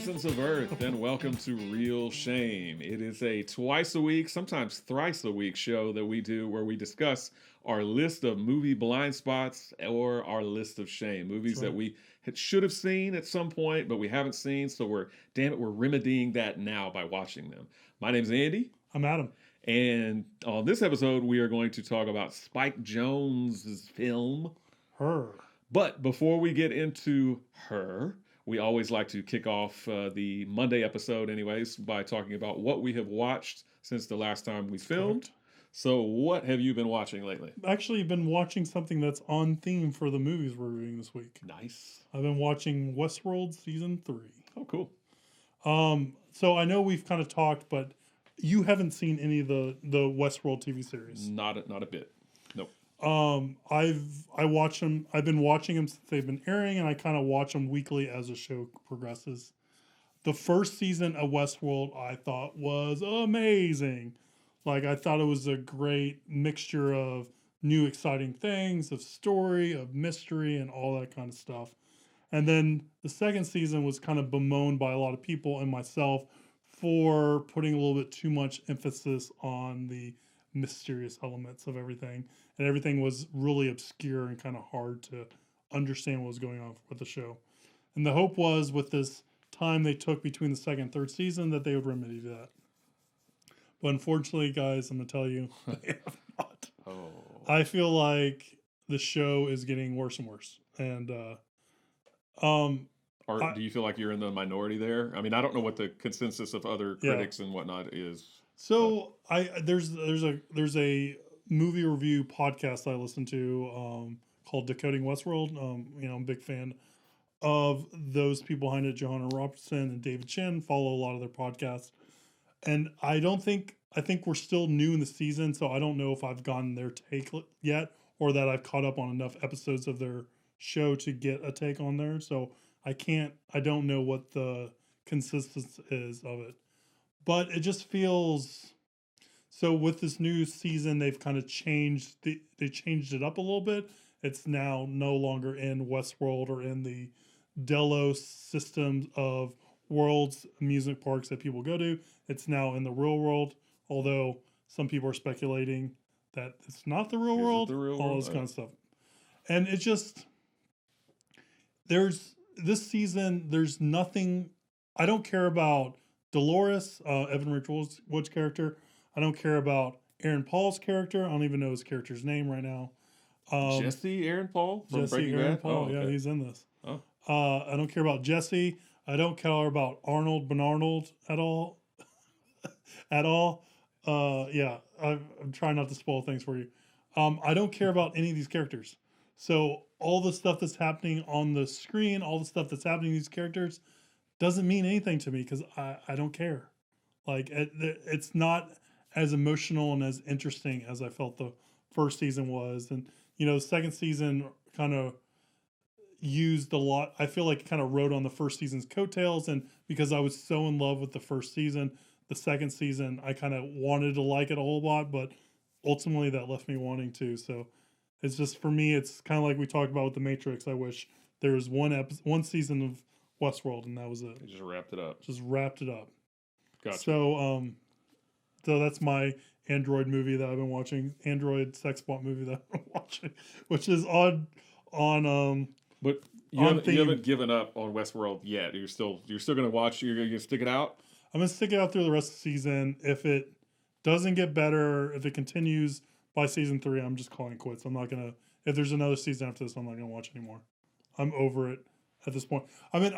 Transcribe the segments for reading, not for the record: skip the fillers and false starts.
citizens of Earth, and welcome to Real Shame. It is a twice a week, sometimes thrice a week show that we do where we discuss our list of movie blind spots or our list of shame. Movies that we should have seen at some point, but we haven't seen, so we're remedying that now by watching them. My name's Andy. I'm Adam. And on this episode, we are going to talk about Spike Jonze's film, Her. But before we get into Her, we always like to kick off the Monday episode anyways by talking about what we have watched since the last time we filmed. Correct. So what have you been watching lately? Actually, I've been watching something that's on theme for the movies we're reviewing this week. Nice. I've been watching Westworld Season 3. Oh, cool. So I know we've kind of talked, but you haven't seen any of the Westworld TV series. Not a bit. Nope. I watch them. I've been watching them since they've been airing, and I kind of watch them weekly as the show progresses. The first season of Westworld I thought was amazing. Like, I thought it was a great mixture of new exciting things, of story, of mystery, and all that kind of stuff. And then the second season was kind of bemoaned by a lot of people and myself for putting a little bit too much emphasis on the mysterious elements of everything. And everything was really obscure and kind of hard to understand what was going on with the show. And the hope was, with this time they took between the second and third season, that they would remedy that. But unfortunately, guys, I'm going to tell you, they have not. Oh. I feel like the show is getting worse and worse. And do you feel like you're in the minority there? I mean, I don't know what the consensus of other critics and whatnot is. So there's a movie review podcast I listen to called Decoding Westworld. I'm a big fan of those people behind it, Johanna Robertson and David Chin. Follow a lot of their podcasts. And I think we're still new in the season, so I don't know if I've gotten their take yet, or that I've caught up on enough episodes of their show to get a take on there. So I don't know what the consistency is of it. But it just feels, so with this new season, they've kind of changed it up a little bit. It's now no longer in Westworld or in the Delos systems of worlds, amusement parks that people go to. It's now in the real world, although some people are speculating that it's not the real world, all this kind of stuff. And it just, this season, there's nothing, I don't care about Dolores, Evan Rachel Wood's character. I don't care about Aaron Paul's character. I don't even know his character's name right now. Jesse Aaron Paul from Breaking Bad? Paul, okay. Yeah, he's in this. Oh. I don't care about Jesse. I don't care about Arnold Bernarnold at all. At all. I'm trying not to spoil things for you. I don't care about any of these characters. So all the stuff that's happening on the screen, all the stuff that's happening to these characters doesn't mean anything to me because I don't care. Like, it's not as emotional and as interesting as I felt the first season was. And, the second season kind of used a lot. I feel like it kind of rode on the first season's coattails. And because I was so in love with the first season, the second season, I kind of wanted to like it a whole lot. But ultimately, that left me wanting to. So it's just, for me, it's kind of like we talked about with The Matrix. I wish there was one season of Westworld, and that was it. They just wrapped it up. Gotcha. So that's my Android movie that I've been watching. Android sex bot movie that I've been watching, which is on. But you haven't given up on Westworld yet. You're still going to watch. You're going to stick it out. I'm going to stick it out through the rest of the season. If it doesn't get better, if it continues by season 3, I'm just calling it quits. I'm not going to. If there's another season after this, I'm not going to watch anymore. I'm over it at this point. I mean,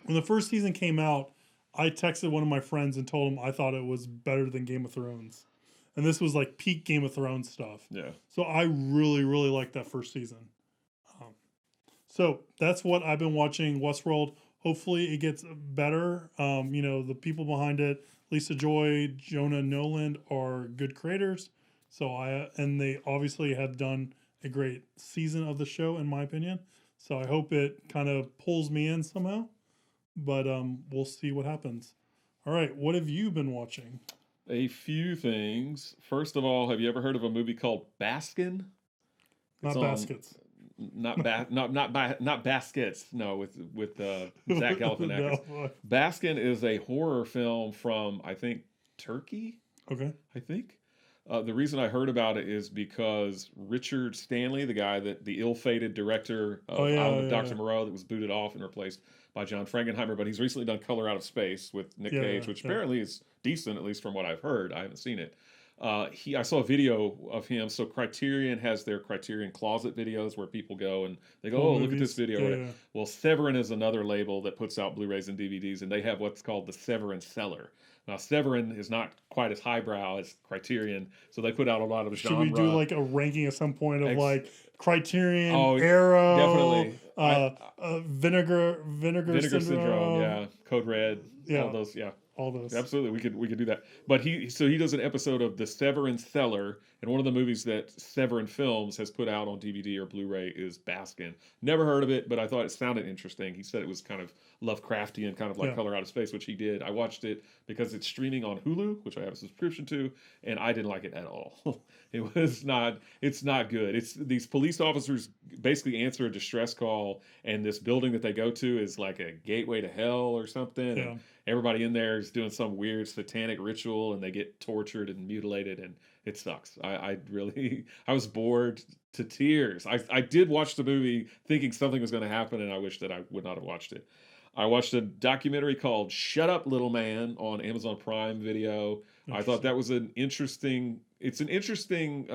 when the first season came out, I texted one of my friends and told him I thought it was better than Game of Thrones. And this was like peak Game of Thrones stuff. Yeah. So I really, really liked that first season. So that's what I've been watching, Westworld. Hopefully it gets better. The people behind it, Lisa Joy, Jonah Nolan, are good creators. And they obviously have done a great season of the show, in my opinion. So I hope it kind of pulls me in somehow. But we'll see what happens. All right, what have you been watching? A few things. First of all, have you ever heard of a movie called Baskin? Not Baskets. not Baskets. No, with Zach Galifianakis. No. Baskin is a horror film from I think Turkey. Okay. I think. The reason I heard about it is because Richard Stanley, the guy that the ill-fated director Oh of yeah, Island of yeah, Dr. Moreau, that was booted off and replaced by John Frankenheimer, but he's recently done Color Out of Space with Nick Cage, which apparently is decent, at least from what I've heard. I haven't seen it. I saw a video of him. So Criterion has their Criterion Closet videos where people go and they go, "Oh, look at this video." Yeah. Well, Severin is another label that puts out Blu-rays and DVDs, and they have what's called the Severin Cellar. Now, Severin is not quite as highbrow as Criterion, so they put out a lot of genre. Should we do like a ranking at some point of like Criterion, Oh, Arrow, definitely. Vinegar Syndrome, yeah, Code Red, yeah, all those, yeah. all those. Absolutely, we could do that. But he does an episode of the Severin Cellar, and one of the movies that Severin Films has put out on DVD or Blu-ray is Baskin. Never heard of it, but I thought it sounded interesting. He said it was kind of Lovecraftian, kind of like Color Out of Space, which he did. I watched it because it's streaming on Hulu, which I have a subscription to, and I didn't like it at all. It's not good. It's these police officers basically answer a distress call, and this building that they go to is like a gateway to hell or something. Yeah. And everybody in there is doing some weird satanic ritual, and they get tortured and mutilated, and it sucks. I really I was bored to tears. I did watch the movie thinking something was going to happen, and I wish that I would not have watched it. I watched a documentary called "Shut Up, Little Man" on Amazon Prime Video. I thought that was an interesting. It's an interesting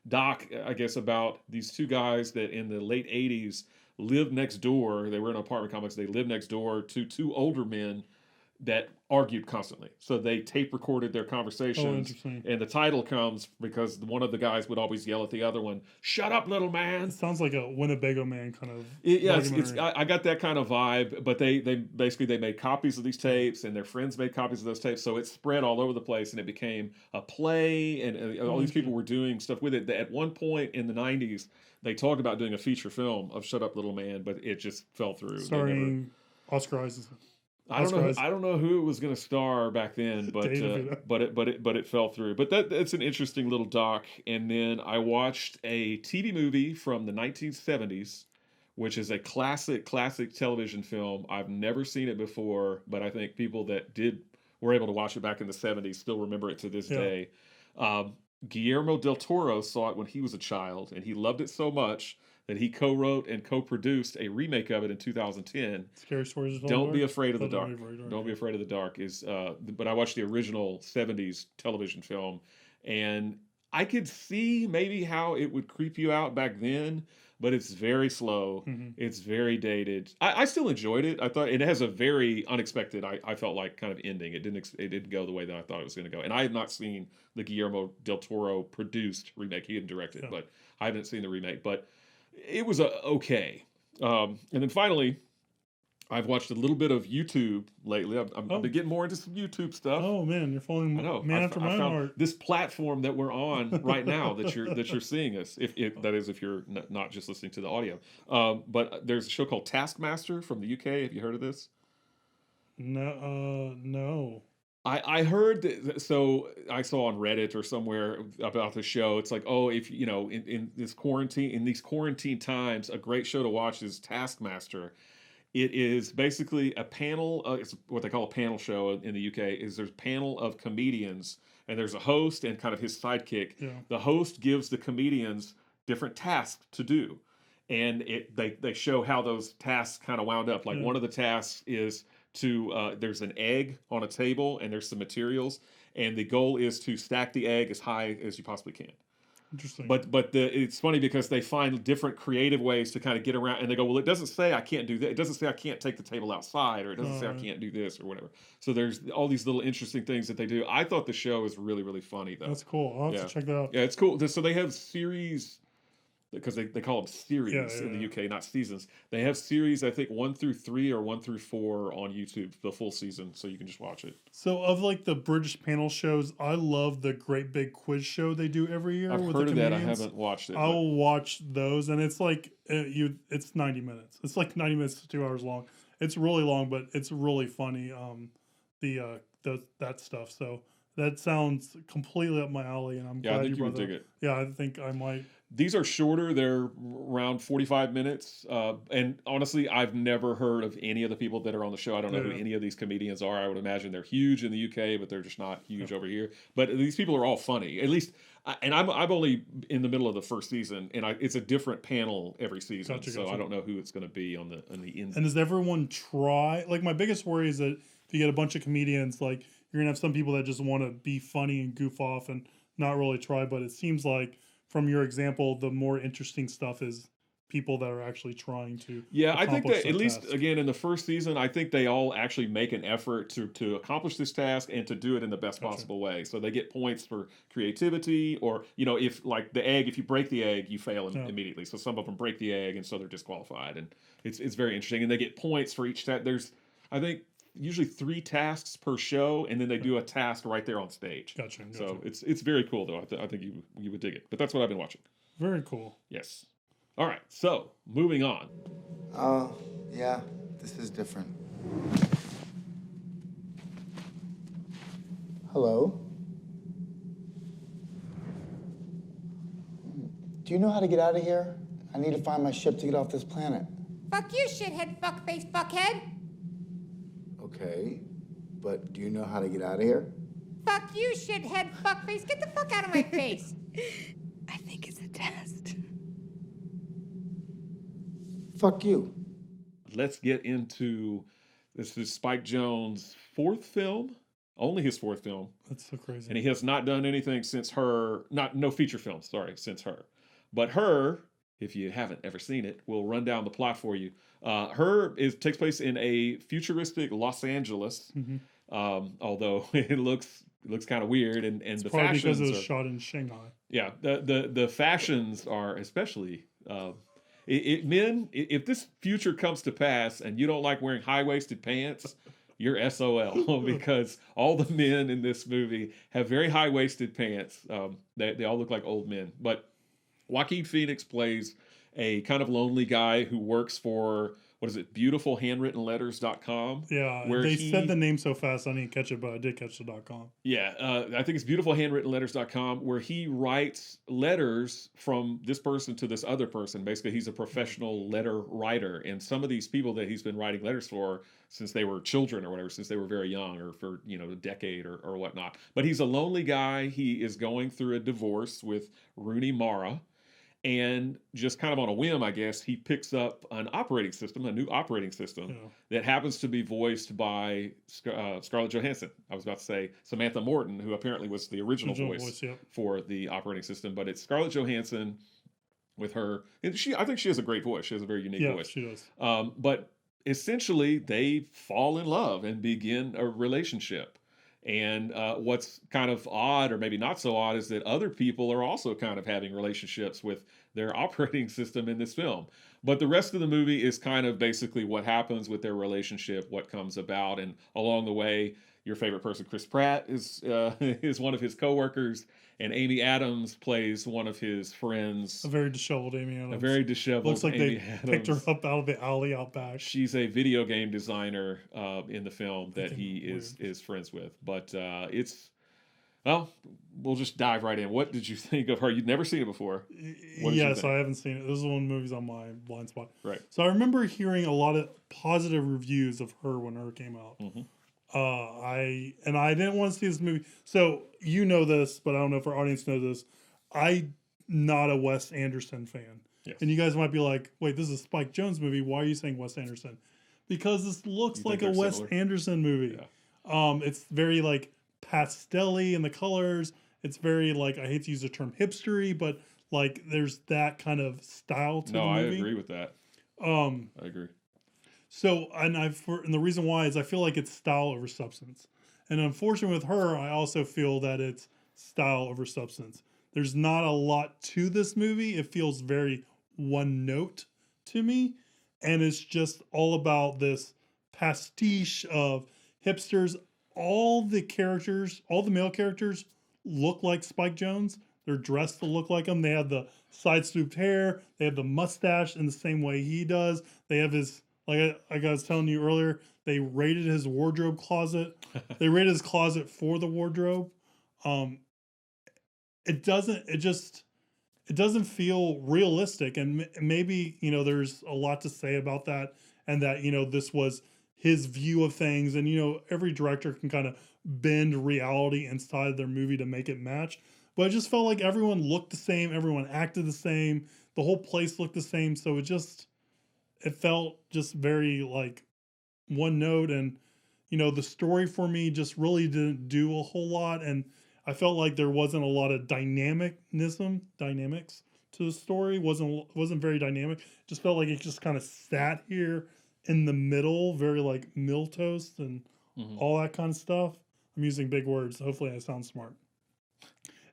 doc, I guess, about these two guys that in the late '80s lived next door. They were in an apartment complex. They lived next door to two older men that argued constantly. So they tape recorded their conversations. And the title comes because one of the guys would always yell at the other one, "Shut up, little man." It sounds like a Winnebago Man kind of. I got that kind of vibe. But they basically they made copies of these tapes, and their friends made copies of those tapes. So it spread all over the place, and it became a play, and all these people were doing stuff with it. At one point in the '90s, they talked about doing a feature film of "Shut Up, Little Man," but it just fell through. Starring Oscar Isaac. I don't know who it was going to star back then, but it fell through. But that's an interesting little doc. And then I watched a TV movie from the 1970s, which is a classic television film. I've never seen it before, but I think people that were able to watch it back in the 70s still remember it to this day. Guillermo del Toro saw it when he was a child, and he loved it so much that he co-wrote and co-produced a remake of it in 2010. Scary Stories. Don't be afraid of the dark. Don't be afraid of the dark but I watched the original 70s television film, and I could see maybe how it would creep you out back then, but it's very slow. It's very dated. I still enjoyed it. I thought it has a very unexpected, I felt like, kind of ending. It didn't go the way that I thought it was going to go. And I have not seen the Guillermo del Toro produced remake. He didn't direct it, but I haven't seen the remake. But it was okay. And then finally, I've watched a little bit of YouTube lately. I've been getting more into some YouTube stuff. Oh man, you're falling man after my own heart. This platform that we're on right now that you're seeing us, if you're not just listening to the audio. But there's a show called Taskmaster from the UK. Have you heard of this? No. I heard that, so I saw on Reddit or somewhere about the show. It's like, oh, if in these quarantine times, a great show to watch is Taskmaster. It is basically a panel. It's what they call a panel show in the UK. There's a panel of comedians, and there's a host and kind of his sidekick. Yeah. The host gives the comedians different tasks to do, and they show how those tasks kind of wound up. Like one of the tasks is to there's an egg on a table, and there's some materials, and the goal is to stack the egg as high as you possibly can. Interesting. But it's funny because they find different creative ways to kind of get around, and they go, well, it doesn't say I can't do that. It doesn't say I can't take the table outside, or it doesn't say I can't do this or whatever. So there's all these little interesting things that they do. I thought the show was really, really funny, though. That's cool. I'll have to check that out. Yeah, it's cool. So they have series, because they call them series in the UK, not seasons. They have series, I think 1 through 3 or 1 through 4 on YouTube, the full season, so you can just watch it. So of like the British panel shows, I love the Great Big Quiz Show they do every year. I've heard of that. I haven't watched it. I'll watch those, and it's like it's 90 minutes. It's like 90 minutes to 2 hours long. It's really long, but it's really funny. That stuff. So that sounds completely up my alley, and I'm Yeah, I glad think you brought would that dig up. it. Yeah, I think I might. These are shorter. They're around 45 minutes. And honestly, I've never heard of any of the people that are on the show. I don't know who Yeah. any of these comedians are. I would imagine they're huge in the UK, but they're just not huge Yeah. over here. But these people are all funny. At least, and I'm only in the middle of the first season, and it's a different panel every season. Gotcha, So gotcha. I don't know who it's going to be on the end. And does everyone try? Like, my biggest worry is that if you get a bunch of comedians, like, you're gonna have some people that just want to be funny and goof off and not really try. But it seems like from your example, the more interesting stuff is people that are actually trying to. Yeah, I think accomplish that at that least task. again in the first season, I think they all actually make an effort to accomplish this task and to do it in the best Gotcha. possible way. So they get points for creativity, or if like the egg, if you break the egg, you fail Yeah. immediately. So some of them break the egg, and so they're disqualified, and it's very interesting. And they get points for each task. There's I think usually 3 tasks per show, and then they do a task right there on stage. Gotcha. So it's very cool though. I think you would dig it. But that's what I've been watching. Very cool. Yes. All right. So moving on. Oh, yeah, this is different. Hello? Do you know how to get out of here? I need to find my ship to get off this planet. Fuck you, shithead, fuckface, fuckhead. Okay, but do you know how to get out of here? Fuck you, shithead, fuckface. Get the fuck out of my face. I think it's a test. Fuck you. Let's get into this is Spike Jonze's 4th film, only his 4th film, That's so crazy. and he has not done anything since Her, no feature films, sorry, since Her. But Her, if you haven't ever seen it, we'll run down the plot for you. Her takes place in a futuristic Los Angeles, although it looks kind of weird, and the Probably fashions because it was are, shot in Shanghai. yeah, the fashions are especially. Men, if this future comes to pass and you don't like wearing high-waisted pants, you're SOL because all the men in this movie have very high-waisted pants. They all look like old men. But Joaquin Phoenix plays a kind of lonely guy who works for, what is it, beautifulhandwrittenletters.com. Yeah, where they he- said the name so fast I didn't catch it, but I did catch the .com. Yeah, I think it's beautifulhandwrittenletters.com, where he writes letters from this person to this other person. Basically, he's a professional letter writer. And some of these people that he's been writing letters for since they were children or whatever, since they were very young or for, a decade or whatnot. But he's a lonely guy. He is going through a divorce with Rooney Mara. And just kind of on a whim, I guess, he picks up a new operating system that happens to be voiced by Scarlett Johansson. I was about to say Samantha Morton, who apparently was the original voice Yep. for the operating system, but it's Scarlett Johansson with her. And I think she has a great voice. She has a very unique Yeah, voice. she does. But essentially, they fall in love and begin a relationship. And what's kind of odd, or maybe not so odd, is that other people are also kind of having relationships with their operating system in this film. But the rest of the movie is kind of basically what happens with their relationship, what comes about, and along the way, your favorite person, Chris Pratt, is one of his coworkers, and Amy Adams plays one of his friends. A very disheveled Amy Adams. A very disheveled Looks like Amy they Adams. picked her up out of the alley out back. She's a video game designer in the film that Freaking he is weird. friends with. But we'll just dive right in. What did you think of Her? You'd never seen it before. What did you Yes, think? I haven't seen it. This is one of the movies on my blind spot. Right. So I remember hearing a lot of positive reviews of Her when Her came out. Mhm. I didn't want to see this movie. So you know this, but I don't know if our audience knows this. I'm not a Wes Anderson fan. Yes. And you guys might be like, wait, this is a Spike Jonze movie. Why are you saying Wes Anderson? Because this looks You like think a they're Wes similar? Anderson movie. Yeah. It's very like pastel-y in the colors. It's very like, I hate to use the term hipstery, but like there's that kind of style to the I movie. agree with that. I agree. So, and the reason why is I feel like it's style over substance. And unfortunately with Her, I also feel that it's style over substance. There's not a lot to this movie. It feels very one note to me. And it's just all about this pastiche of hipsters. All the male characters look like Spike Jonze. They're dressed to look like him. They have the side swooped hair. They have the mustache in the same way he does. They have his, like I was telling you earlier, they raided his wardrobe closet. They raided his closet for the wardrobe. um, it doesn't. It doesn't feel realistic, and maybe there's a lot to say about that, and that this was his view of things, and every director can kind of bend reality inside their movie to make it match. But it just felt like everyone looked the same, everyone acted the same, the whole place looked the same, so it felt just very like one note. And the story for me just really didn't do a whole lot, and I felt like there wasn't a lot of dynamics to the story. Wasn't very dynamic. Just felt like it just kind of sat here in the middle, very like milquetoast and all that kind of stuff. I'm using big words. Hopefully I sound smart.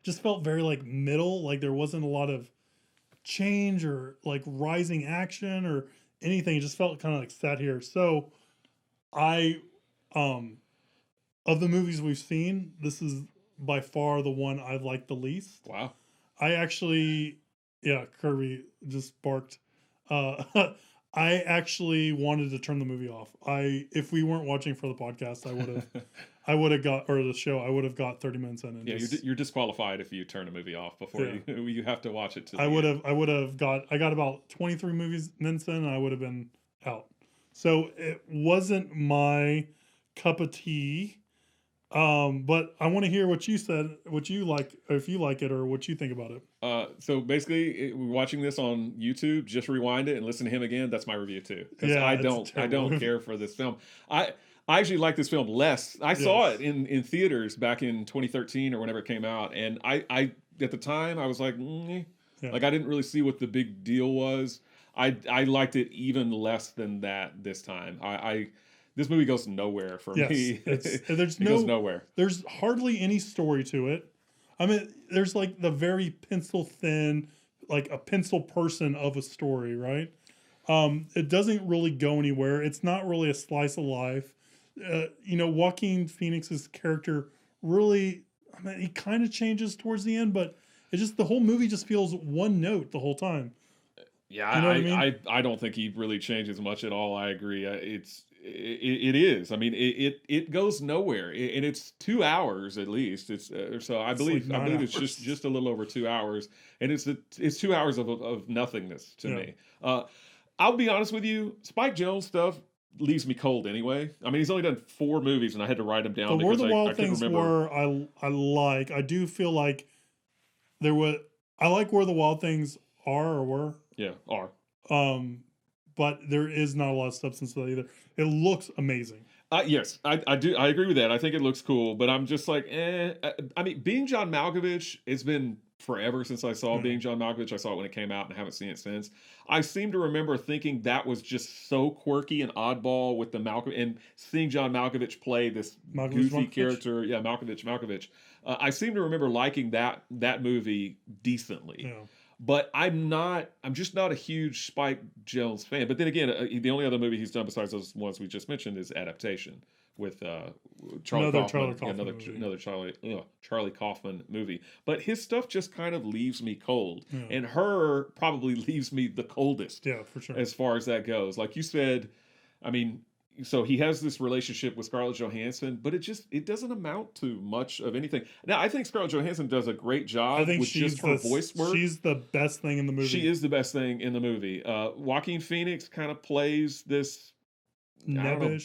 Just felt very like middle, like there wasn't a lot of change or like rising action or anything. It just felt kind of like sat here. So I of the movies we've seen, this is by far the one I like the least. Wow. I actually, yeah, Kirby just barked. Uh, I actually wanted to turn the movie off. If we weren't watching for the podcast, I would have got, or the show, I would have got 30 minutes in. And Yeah, you're disqualified if you turn a movie off before you have to watch it. I got about 23 minutes in, and I would have been out. So it wasn't my cup of tea. But I want to hear what you said, what you like, if you like it, or what you think about it. So basically, we're watching this on YouTube. Just rewind it and listen to him again. That's my review too. Because Yeah, I don't care for this film. I actually like this film less. I saw it in theaters back in 2013 or whenever it came out, and I at the time I was like, like I didn't really see what the big deal was. I liked it even less than that this time. This movie goes nowhere for me. It goes nowhere. There's hardly any story to it. I mean, there's like the very pencil thin, like a pencil person of a story, right? It doesn't really go anywhere. It's not really a slice of life. Joaquin Phoenix's character really, I mean, he kind of changes towards the end, but the whole movie just feels one note the whole time. Yeah, you know what I mean? I don't think he really changes much at all. I agree. It is. I mean, it goes nowhere, and it's 2 hours at least. It's so I believe it's just a little over 2 hours, and it's 2 hours of nothingness to me. I'll be honest with you, Spike Jonze stuff leaves me cold anyway. I mean, he's only done 4 movies, and I had to write them down. But Where the Wild I Things remember. Were, I do feel like I like Where the Wild Things Are or Were. Yeah, are. But there is not a lot of substance to that either. It looks amazing. Yes, I do. I agree with that. I think it looks cool, but I'm just like, I mean, Being John Malkovich, it's been forever since I saw Being John Malkovich. I saw it when it came out and I haven't seen it since. I seem to remember thinking that was just so quirky and oddball with the Malkovich, and seeing John Malkovich play this goofy character. Yeah, Malkovich. I seem to remember liking that movie decently. Yeah. But I'm just not a huge Spike Jonze fan. But then again, the only other movie he's done besides those ones we just mentioned is Adaptation with Charlie Kaufman. Another Charlie Kaufman movie. But his stuff just kind of leaves me cold. Yeah. And her probably leaves me the coldest. Yeah, for sure. As far as that goes. Like you said, I mean, so he has this relationship with Scarlett Johansson, but it doesn't amount to much of anything. Now, I think Scarlett Johansson does a great job with just her voice work. She's the best thing in the movie. She is the best thing in the movie. Joaquin Phoenix kind of plays this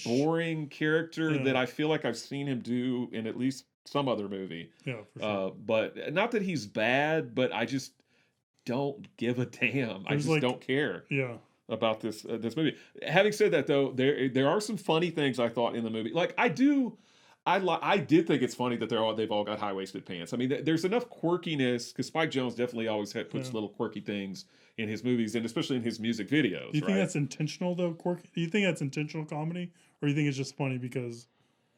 boring character that I feel like I've seen him do in at least some other movie. Yeah, for sure. But not that he's bad, but I just don't give a damn. I just don't care. Yeah. About this movie. Having said that, though, there are some funny things I thought in the movie. Like I did think it's funny that they've all got high-waisted pants. I mean, there's enough quirkiness because Spike Jonze definitely always puts little quirky things in his movies and especially in his music videos. Do you think that's intentional though? Quirky? Do you think that's intentional comedy, or do you think it's just funny because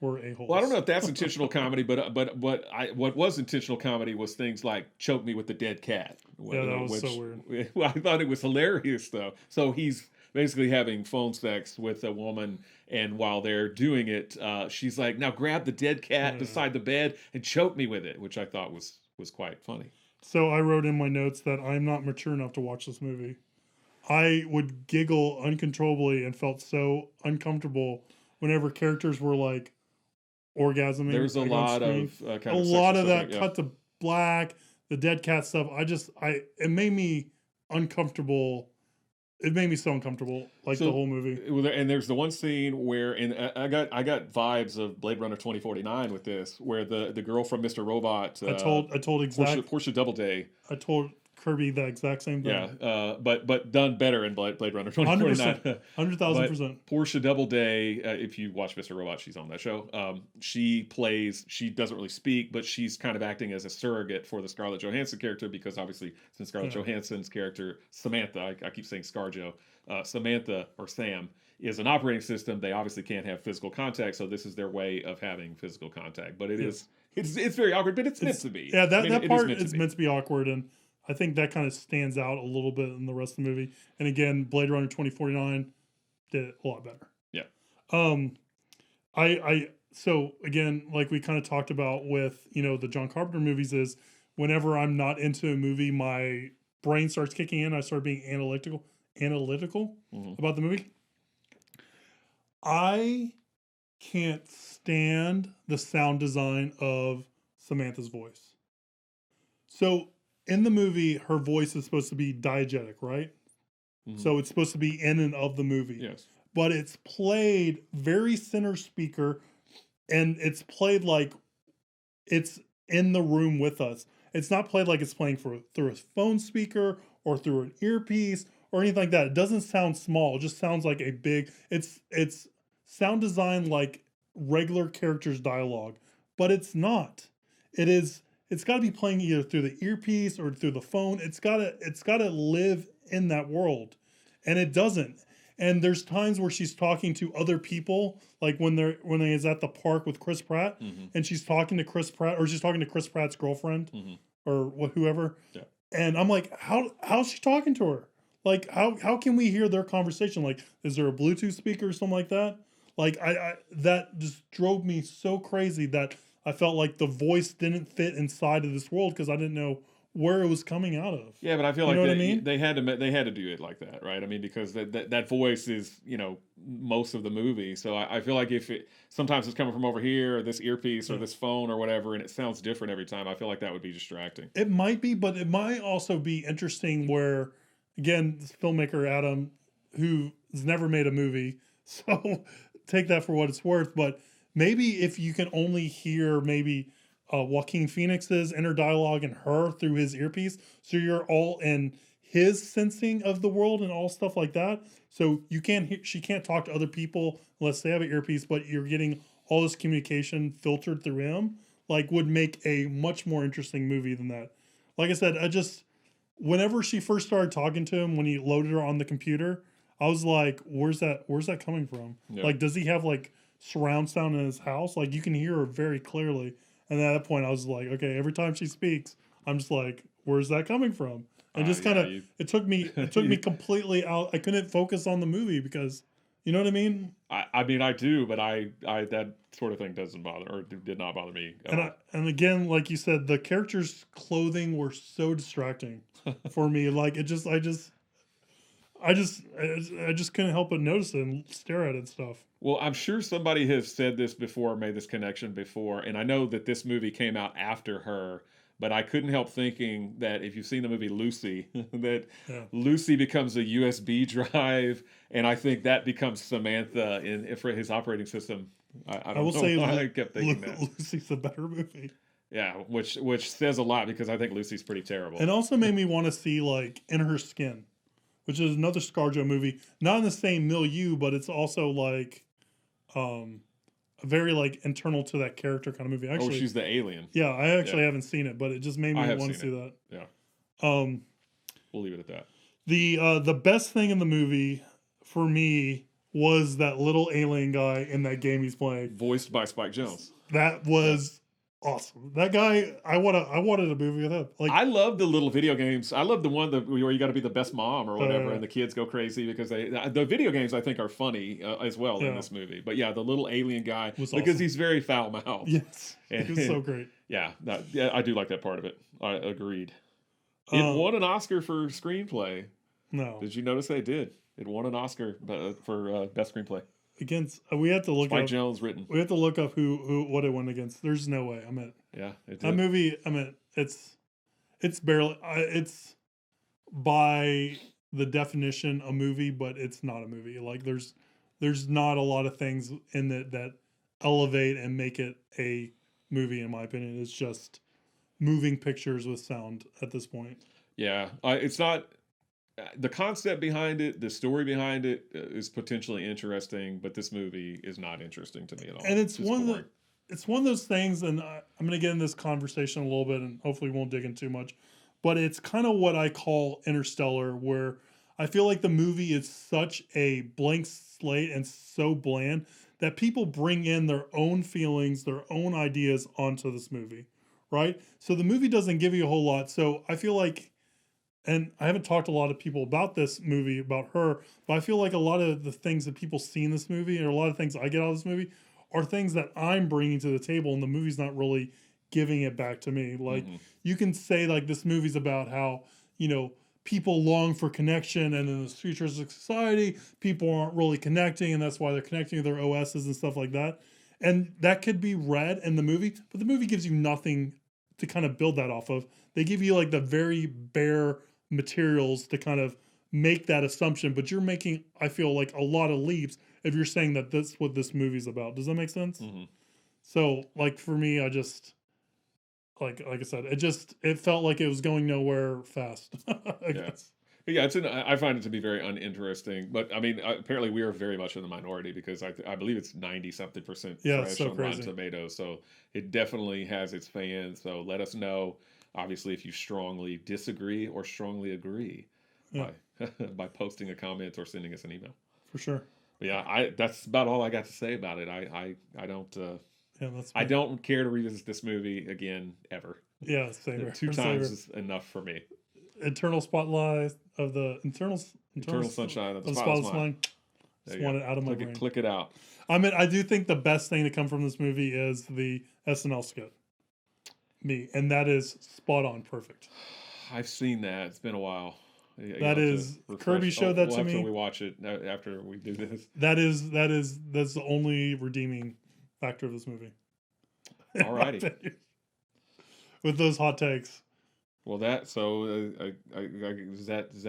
we're a-holes? Well, I don't know if that's intentional comedy, but what was intentional comedy was things like choke me with the dead cat. Yeah, that was so weird. Well, I thought it was hilarious though. So he's basically having phone sex with a woman, and while they're doing it, she's like, "Now grab the dead cat beside the bed and choke me with it," which I thought was quite funny. So I wrote in my notes that I'm not mature enough to watch this movie. I would giggle uncontrollably and felt so uncomfortable whenever characters were like orgasming. There's a like, lot on of screen. kind a of lot of sexual that stuff, cut to black, the dead cat stuff. It made me uncomfortable. It made me so uncomfortable, like the whole movie. And there's the one scene where, and I got vibes of Blade Runner 2049 with this, where the girl from Mr. Robot, I told Portia Doubleday. I told Kirby the exact same thing. Yeah, but done better in Blade Runner 2049. 100,000%. Portia Doubleday, if you watch Mr. Robot, she's on that show. She doesn't really speak, but she's kind of acting as a surrogate for the Scarlett Johansson character, because obviously since Scarlett Johansson's character, Samantha, I keep saying ScarJo, Samantha or Sam, is an operating system, they obviously can't have physical contact, so this is their way of having physical contact. But it's very awkward, but it's meant to be. Yeah, that part is meant to be awkward, and I think that kind of stands out a little bit in the rest of the movie. And again, Blade Runner 2049 did it a lot better. Yeah. So again, like we kind of talked about with, the John Carpenter movies, is whenever I'm not into a movie, my brain starts kicking in. I start being analytical about the movie. I can't stand the sound design of Samantha's voice. So in the movie, her voice is supposed to be diegetic, right? Mm-hmm. So it's supposed to be in and of the movie. Yes. But it's played very center speaker, and it's played like it's in the room with us. It's not played like it's playing through a phone speaker or through an earpiece or anything like that. It doesn't sound small. It just sounds like a big... It's sound design like regular characters' dialogue, but it's not. It's got to be playing either through the earpiece or through the phone. It's got to live in that world, and it doesn't. And there's times where she's talking to other people, like when he's at the park with Chris Pratt, and she's talking to Chris Pratt, or she's talking to Chris Pratt's girlfriend, or whoever. Yeah. And I'm like, how's she talking to her? Like, how can we hear their conversation? Like, is there a Bluetooth speaker or something like that? Like, I that just drove me so crazy that I felt like the voice didn't fit inside of this world, because I didn't know where it was coming out of. Yeah, but I feel they had to do it like that, right? I mean, because that voice is, most of the movie. So I feel like if sometimes it's coming from over here, or this earpiece or this phone or whatever, and it sounds different every time, I feel like that would be distracting. It might be, but it might also be interesting where, again, this filmmaker Adam, who has never made a movie, so take that for what it's worth, but maybe if you can only hear maybe Joaquin Phoenix's inner dialogue and her through his earpiece, so you're all in his sensing of the world and all stuff like that. So she can't talk to other people unless they have an earpiece, but you're getting all this communication filtered through him, like, would make a much more interesting movie than that. Like I said, whenever she first started talking to him, when he loaded her on the computer, I was like, where's that coming from? Yeah. Like, does he have like surround sound in his house? Like, you can hear her very clearly. And at that point I was like, okay, every time she speaks, I'm just like, where's that coming from? And just kind of, it took me completely out. I couldn't focus on the movie because, you know what I mean? I mean, I do, but I that sort of thing doesn't bother, or did not bother me. And again, like you said, the characters' clothing were so distracting for me. Like, I just couldn't help but notice it and stare at it and stuff. Well, I'm sure somebody has said this before, made this connection before, and I know that this movie came out after her, but I couldn't help thinking that if you've seen the movie Lucy, that Lucy becomes a USB drive, and I think that becomes Samantha for his operating system. I will say I kept thinking that Lucy's a better movie. Yeah, which says a lot, because I think Lucy's pretty terrible. It also made me want to see, like, In Her Skin, which is another ScarJo movie, not in the same milieu, but it's also like very like internal to that character kind of movie. Actually, she's the alien. Yeah, I actually haven't seen it, but it just made me want to see that. Yeah. We'll leave it at that. The best thing in the movie for me was that little alien guy in that game he's playing, voiced by Spike Jonze. That was awesome. That guy, I wanted a movie with him. Like, I love the little video games. I love the one where you got to be the best mom or whatever, and the kids go crazy because the video games I think are funny as well in this movie. But yeah, the little alien guy, because awesome. He's very foul mouthed. Yes, it was so great. Yeah, I do like that part of it. I agreed. It won an Oscar for screenplay. No, did you notice they did? It won an Oscar for best screenplay. against. We have to look Spike up. Jones written. We have to look up who what it went against. There's no way. I mean, Yeah, it that did. movie. I mean, it's barely. It's by the definition a movie, but it's not a movie. Like there's not a lot of things in it that elevate and make it a movie. In my opinion, it's just moving pictures with sound at this point. Yeah, it's not. The concept behind it, the story behind it is potentially interesting, but this movie is not interesting to me at all. And it's just one boring. that it's one of those things, and I'm going to get in this conversation a little bit, and hopefully we won't dig in too much. But it's kind of what I call Interstellar, where I feel like the movie is such a blank slate and so bland that people bring in their own feelings, their own ideas onto this movie, right? So the movie doesn't give you a whole lot. So I feel like, and I haven't talked to a lot of people about this movie, about her, but I feel like a lot of the things that people see in this movie, or a lot of things I get out of this movie, are things that I'm bringing to the table, and the movie's not really giving it back to me. Like, you can say, like, this movie's about how, you know, people long for connection, and in this futuristic society, people aren't really connecting, and that's why they're connecting to their OSs and stuff like that. And that could be read in the movie, but the movie gives you nothing to kind of build that off of. They give you, like, the very bare materials to kind of make that assumption, but you're making, I feel like, a lot of leaps if you're saying that that's what this movie's about. Does that make sense? So, like, for me, I just, like I said, it felt like it was going nowhere fast. I guess. Yeah, I find it to be very uninteresting, but I mean, apparently we are very much in the minority, because I believe it's 90-something% fresh so on crazy. Rotten Tomatoes, so it definitely has its fans. So let us know, obviously, if you strongly disagree or strongly agree by posting a comment or sending us an email. For sure. But yeah, that's about all I got to say about it. I don't I me. don't care to revisit this movie again ever. Yeah, same here. Two times is enough for me. Eternal spotlight of the eternal sunshine of the spotless mind. mind. Just want it out of my brain. Click it out. I mean, I do think the best thing to come from this movie is the SNL skit. And that is spot on, perfect. I've seen that. It's been a while. That is Kirby showed that to me. After we watch it, after we do this. That's the only redeeming factor of this movie. Alrighty. With those hot takes. Well, does that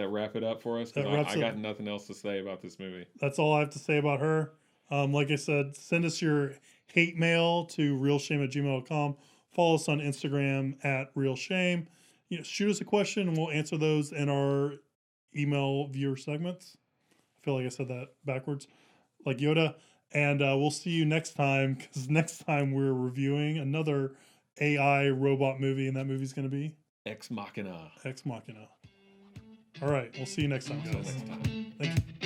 wrap it up for us? Because I got nothing else to say about this movie. That's all I have to say about her. Like I said, send us your hate mail to realshame@gmail.com. Follow us on Instagram @realshame. Shoot us a question and we'll answer those in our email viewer segments. I feel like I said that backwards, like Yoda. And we'll see you next time, because next time we're reviewing another AI robot movie, and that movie's going to be Ex Machina. Ex Machina. All right, we'll see you next time, guys. Until next time. Thank you.